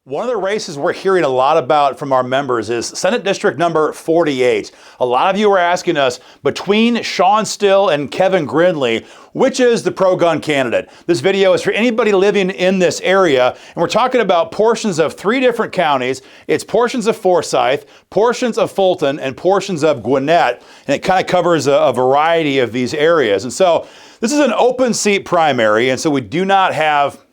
One of the races we're hearing a lot about from our members is Senate District number 48. A lot of you are asking us, between Shawn Still and Kevin Grindlay, which is the pro-gun candidate? This video is for anybody living in this area, and we're talking about portions of 3 different counties. It's portions of Forsyth, portions of Fulton, and portions of Gwinnett, and it kind of covers a variety of these areas. And so this is an open seat primary, and so we do not have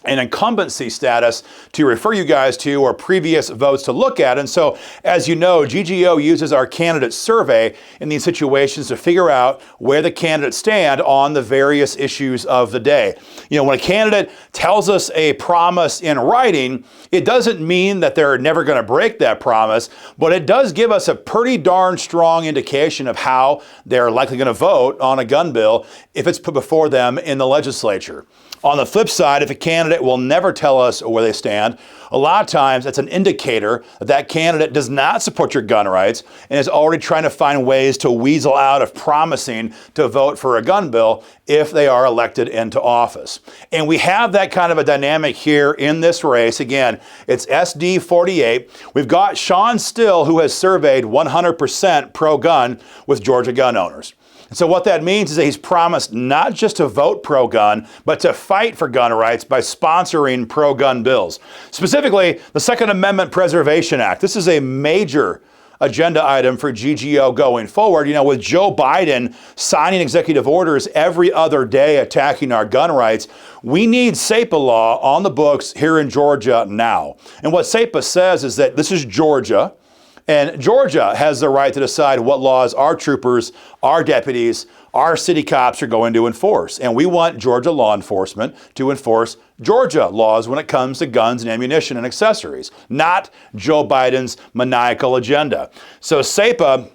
an incumbency status to refer you guys to or previous votes to look at. And so, as you know, GGO uses our candidate survey in these situations to figure out where the candidates stand on the various issues of the day. You know, when a candidate tells us a promise in writing, it doesn't mean that they're never going to break that promise, but it does give us a pretty darn strong indication of how they're likely going to vote on a gun bill if it's put before them in the legislature. On the flip side, if a candidate will never tell us where they stand, a lot of times it's an indicator that that candidate does not support your gun rights and is already trying to find ways to weasel out of promising to vote for a gun bill if they are elected into office. And we have that kind of a dynamic here in this race. Again, it's SD 48. We've got Shawn Still, who has surveyed 100% pro-gun with Georgia gun owners. And so what that means is that he's promised not just to vote pro-gun, but to fight for gun rights by sponsoring pro-gun bills. Specifically, the Second Amendment Preservation Act. This is a major agenda item for GGO going forward. You know, with Joe Biden signing executive orders every other day attacking our gun rights, we need SEPA law on the books here in Georgia now. And what SEPA says is that this is Georgia, and Georgia has the right to decide what laws our troopers, our deputies, our city cops are going to enforce. And we want Georgia law enforcement to enforce Georgia laws when it comes to guns and ammunition and accessories, not Joe Biden's maniacal agenda. So SEPA,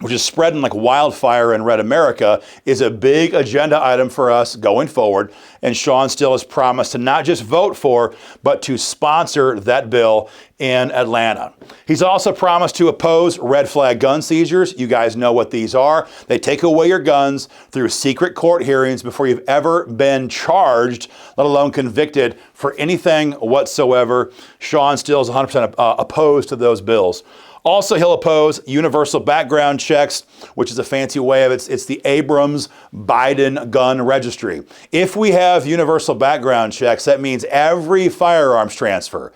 which is spreading like wildfire in red America, is a big agenda item for us going forward. And Shawn Still has promised to not just vote for, but to sponsor that bill in Atlanta. He's also promised to oppose red flag gun seizures. You guys know what these are. They take away your guns through secret court hearings before you've ever been charged, let alone convicted for anything whatsoever. Shawn Still is 100% opposed to those bills. Also, he'll oppose universal background checks, which is a fancy way of it's the Abrams Biden gun registry. If we have universal background checks, that means every firearms transfer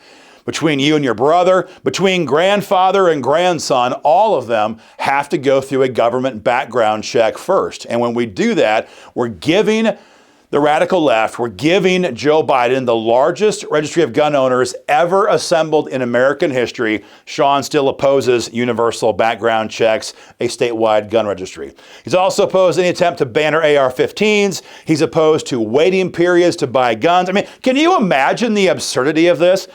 between you and your brother, between grandfather and grandson, all of them have to go through a government background check first. And when we do that, we're giving the radical left, we're giving Joe Biden the largest registry of gun owners ever assembled in American history. Shawn Still opposes universal background checks, a statewide gun registry. He's also opposed any attempt to ban our AR-15s. He's opposed to waiting periods to buy guns. I mean, can you imagine the absurdity of this?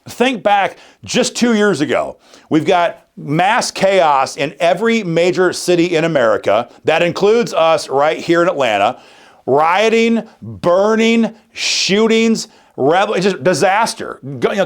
Think back just 2 years ago. We've got mass chaos in every major city in America. That includes us right here in Atlanta. Rioting, burning, shootings, it's just disaster.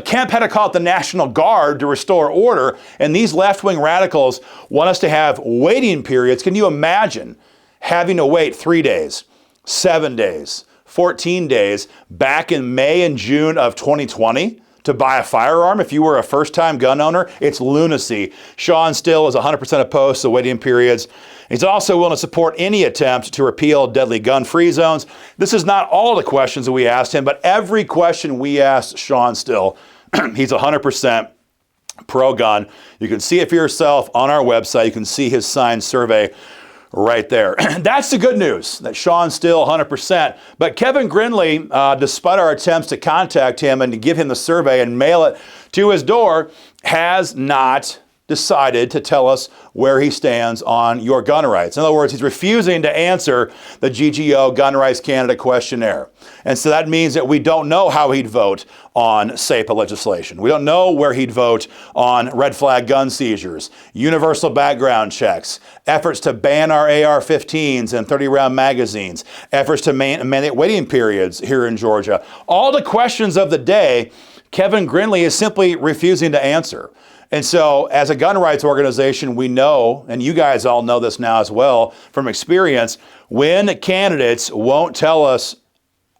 Kemp had to call it the National Guard to restore order, and these left-wing radicals want us to have waiting periods. Can you imagine having to wait 3 days, 7 days, 14 days back in May and June of 2020? To buy a firearm if you were a first-time gun owner? It's lunacy. Shawn Still is 100% opposed to waiting periods. He's also willing to support any attempt to repeal deadly gun-free zones. This is not all the questions that we asked him, but every question we asked Shawn Still, he's 100% pro-gun. You can see it for yourself on our website. You can see his signed survey right there. That's the good news, that Shawn Still 100%. But Kevin Grindlay, despite our attempts to contact him and to give him the survey and mail it to his door, has not decided to tell us where he stands on your gun rights. In other words, he's refusing to answer the GGO gun rights candidate questionnaire. And so that means that we don't know how he'd vote on SEPA legislation. We don't know where he'd vote on red flag gun seizures, universal background checks, efforts to ban our AR-15s and 30-round magazines, efforts to mandate waiting periods here in Georgia. All the questions of the day, Kevin Grindlay is simply refusing to answer. And so as a gun rights organization, we know, and you guys all know this now as well from experience, when candidates won't tell us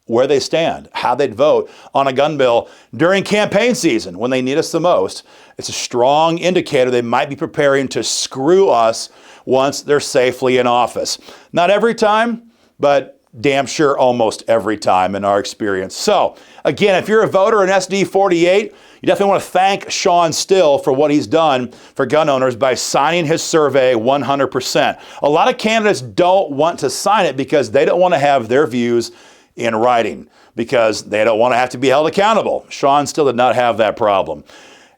where they stand, how they'd vote on a gun bill during campaign season when they need us the most. It's a strong indicator they might be preparing to screw us once they're safely in office. Not every time, but damn sure almost every time in our experience. So again, if you're a voter in SD 48, you definitely want to thank Shawn Still for what he's done for gun owners by signing his survey 100%. A lot of candidates don't want to sign it because they don't want to have their views in writing, because they don't want to have to be held accountable. Shawn Still did not have that problem.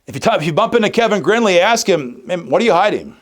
If you bump into Kevin Grindlay, ask him, what are you hiding?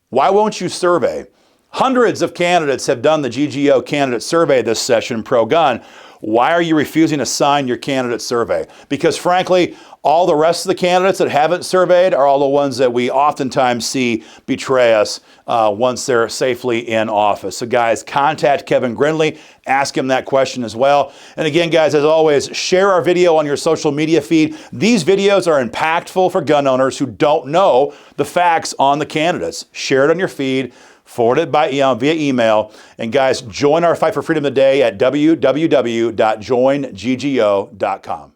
Why won't you survey? Hundreds of candidates have done the GGO candidate survey this session, pro-gun. Why are you refusing to sign your candidate survey? Because frankly, all the rest of the candidates that haven't surveyed are all the ones that we oftentimes see betray us once they're safely in office. So guys, contact Kevin Grindlay, ask him that question as well. And again, guys, as always, share our video on your social media feed. These videos are impactful for gun owners who don't know the facts on the candidates. Share it on your feed. Forward it via email. And guys, join our fight for freedom today at www.joinggo.com.